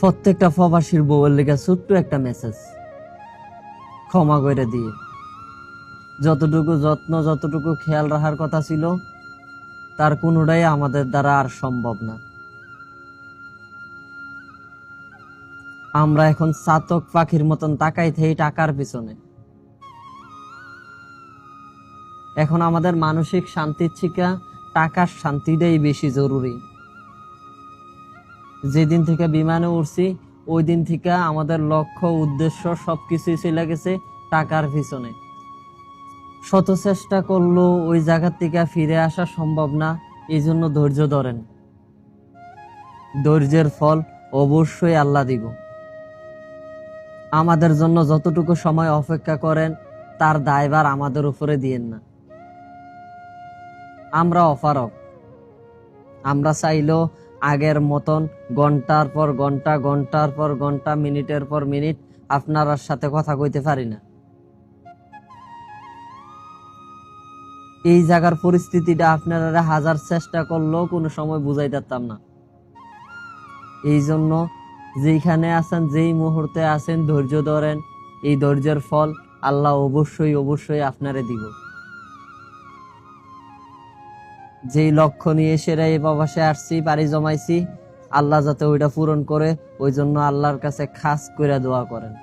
প্রত্যেকটা প্রবাসীর বউয়ের লেগে ছোট্ট একটা মেসেজ, ক্ষমা করে দিয়ে যতটুকু যত্ন যতটুকু খেয়াল রাখার কথা ছিল তার কোনোটাই আমাদের দ্বারা আর সম্ভব না। আমরা এখন চাতক পাখির মতন তাকাই থাকি টাকার পিছনে। এখন আমাদের মানসিক শান্তির থেকে টাকার শান্তিটাই বেশি জরুরি। যেদিন থেকে বিমানে উঠছি ওই দিন থেকে আমাদের লক্ষ্য উদ্দেশ্য সবকিছুই চলে গেছে টাকার পিছনে। শত চেষ্টা করলেও ওই জায়গা থেকে ফিরে আসা সম্ভব না। এই জন্য ধৈর্য ধরেন, ধৈর্যের ফল অবশ্যই আল্লাহ দিব। আমাদের জন্য যতটুকু সময় অপেক্ষা করেন তার দায়ভার আমাদের উপরে দিয়েন না। আমরা অপারগ, আমরা চাইলেও আগের মতন ঘন্টার পর ঘন্টা ঘন্টার পর ঘন্টা মিনিটের পর মিনিট আপনার সাথে কথা কইতে পারি না। এই জায়গার পরিস্থিতিটা আপনারা হাজার চেষ্টা করলেও কোনো সময় বুঝাই পারতাম না। এই জন্য যেখানে আছেন, যেই মুহূর্তে আছেন, ধৈর্য ধরেন। এই ধৈর্যের ফল আল্লাহ অবশ্যই অবশ্যই আপনারে দিব। যেই লক্ষ্য নিয়ে সেরা এই প্রবাসে আসছি, পাড়ি জমাইছি, আল্লাহ যাতে ওইটা পূরণ করে, ওই জন্য আল্লাহর কাছে খাস করে দোয়া করেন।